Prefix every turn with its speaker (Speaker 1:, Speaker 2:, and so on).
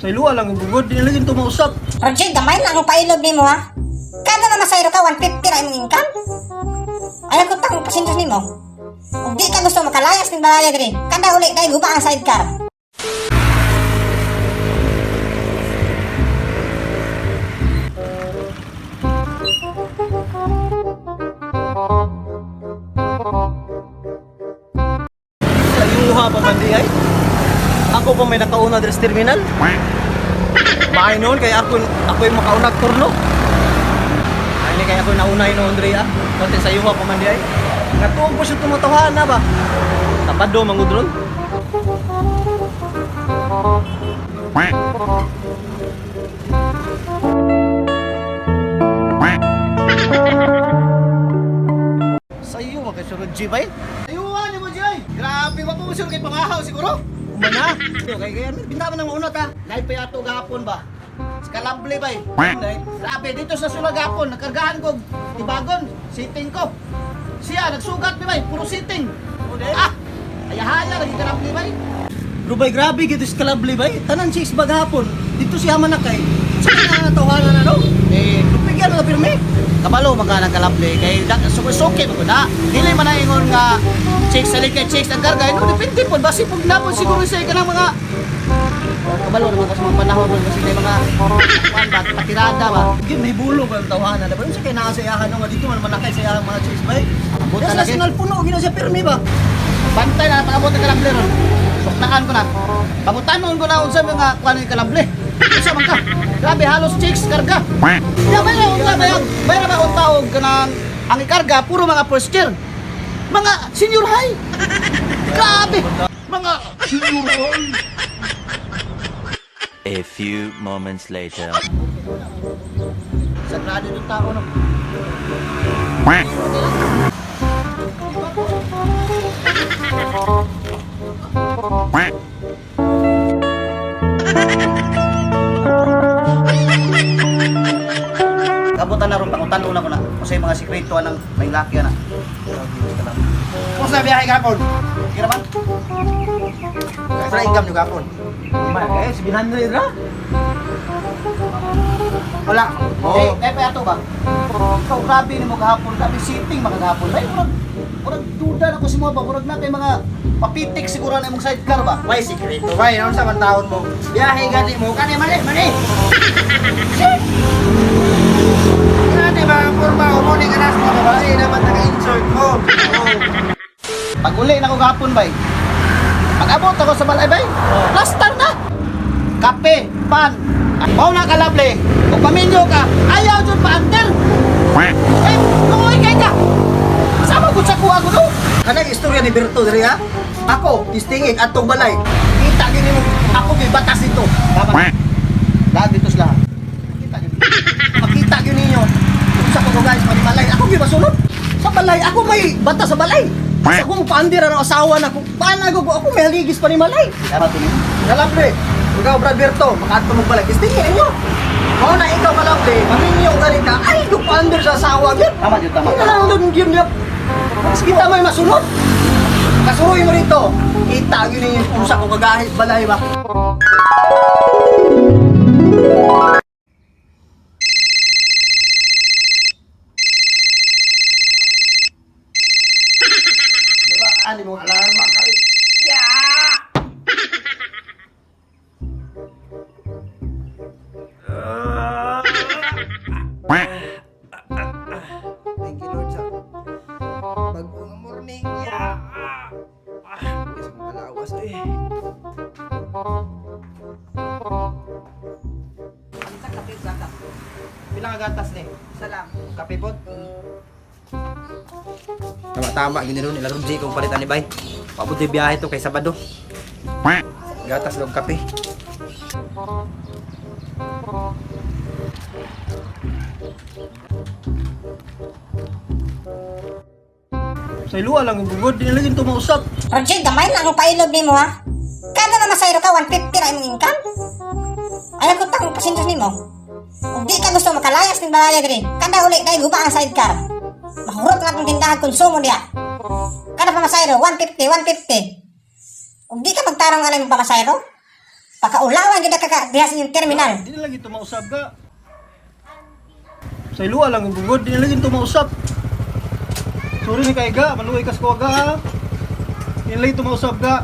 Speaker 1: Sa iluwa lang yung bugod, di na lagi ito mausap.
Speaker 2: Roger, gamay lang ang pailog ni mo ha. Kada na masayro ka, 150 na imong income. Ayaw ko tang pasintos ni mo. Kung di ka gusto makalayas ng balaya diri, kada uli dahil guba ang sidecar.
Speaker 1: Sa iluha pa man di ay. Ako pa may nakauna diri sa terminal. Maay noon, kaya ako yung makauna turno. Ay, hindi kaya ako nauna yun, Andrea. Kasi sa iluha pa man di ay. Natuong po siya tumatawahan na ba? Tapado, mangudron. Sa iyo, magkasunod G ba eh?
Speaker 3: Ayuhan ni mo, Jay! Grabe, mapumusyon kay pangahaw siguro.
Speaker 1: Umana. Kaya bintaman ng unot ha.
Speaker 3: Live pa yato gahapon ba? Sa Kalambli ba eh? Grabe, dito sa Sula gahapon, nakargahan ko, tibagon, sitting ko. Siya, nagsugat ba eh? Puro sitting. Ah! Ayahaya, lagi Kalambli ba eh?
Speaker 1: Rubay, grabe gito si Kalabli ba eh? Tanan si Isbag hapon. Dito si Hamanakay. Saan na tawanan na no? Lupigyan na pirmi.
Speaker 3: Kabalo magka ng Kalambli, kay suki mo na. Dili man na ingon nga, chicks, salikay, chicks, ang karga. No, depende po, basi pag napon siguro siya ka ng mga kabalo naman kasi mga panahon ron kasi may mga patirada ba.
Speaker 1: Hindi, may bulong ang tawanan. Diba? Yung sa kaya nakasayahan nga dito, manakay sayahan mga chicks ba eh?
Speaker 3: Buta
Speaker 1: Yes,
Speaker 3: lagi.
Speaker 1: national puno, gina siya pirmi ba?
Speaker 3: Bantay na napakabot ng Kalambli ron. Suktaan ko na. Pangutanon ko na unsa mga kuan ng Kalambli. Unsa man ka? Grabe halos chicks karga. Ya may unta may na ba unta og kanang ang ikarga puro mga first year. Mga senior high. Grabe. Mga senior high.
Speaker 4: A few moments later.
Speaker 3: Sagrado yung tao no. Kabutan na ron, pangutan una ko na. Kung sa'yo mga sikreto ng may laki na. Kung sa biyahe kapon, kira man? Sa income nyo kapon?
Speaker 1: Man, eh, 700 ra.
Speaker 3: Wala.
Speaker 1: Oo.
Speaker 3: Pa ato ba? Ikaw, grabe ni mo kahapon. Grabe sitting makagahapon. Ay, murag duda na ko si mo ba? Murag na kay mga papitik siguro na imong sidecar ba?
Speaker 5: May sikreto ba? Yun sa taon mo. Biyahe gani mo. Kani mali, mali. Kani ba ang kurma mo ni kanas mo babae naman naka-insert mo.
Speaker 3: Pag uli na ko kahapon ba? Pag abot ako sa balay ba? Plastar na! Kape, pan, mau na kalable, kung paminyo ka, ayaw dyan pa antel! Eh, kumuhay kay ka! Sama ko sa kuha ko no?
Speaker 1: Kanang istorya ni Berto diri ha. Ako, tistingin atong balay. Kita gini mo ako gi batas ito.
Speaker 3: Dapat. Lahat dito sila. Kita nyo.
Speaker 1: Makita gyud ninyo. Sa ko guys, manimalay. Ako gi masunod. Sa balay, ako may batas sa balay. Sa kung paandira ng asawa na ko, paano ako may haligis pa ni malay.
Speaker 3: Dapat ito
Speaker 1: Kalapre, ikaw Brad Berto, makato mo balay. Tistingin ninyo. Mao na ikaw kalapre, maminyo gali ka. Ay, do paandir sa asawa gyud.
Speaker 3: Tama yun, tama.
Speaker 1: Hindi na lang doon yun niya. Mas kita may masunod. Kasuroy mo rito. Kita yun yung kung sa ko kagahit balay ba.
Speaker 3: Diba, ano mo, alarma ka.
Speaker 5: Thank you Lord sa bagong morning. Yeah. Isang malawas eh.
Speaker 2: Sa kape gata.
Speaker 5: Bilang agatas ni?
Speaker 2: Salam.
Speaker 5: Kape po? Tama, gini ron. Ilarong J kung palitan ni Bay. Pabuti biyahe to kay Sabado. Gatas log kape.
Speaker 1: Sa iluwa lang yung bugod, di na lagi ito mausap.
Speaker 2: Roger, gamay lang ang pailog ni mo ha. Kada na masayro ka, 150 na imong income. Ayaw ko tang pasintos ni mo. Kung di ka gusto makalayas ng balaya diri, kada uli dahil guba ang sidecar. Mahurot nga itong tindahan konsumo diya. Kada pamasayro, 150, 150. Kung di ka magtarong nga na yung pamasayro, Pakaulawan gid ka diha sa inyong terminal.
Speaker 1: Di na lagi ito mausap ka. Sa ilua lang yung bungod, di na lagi ito mausap. Sorry ni kay ga, manuhay kas ko aga ha. Di na lagi ito mausap ka.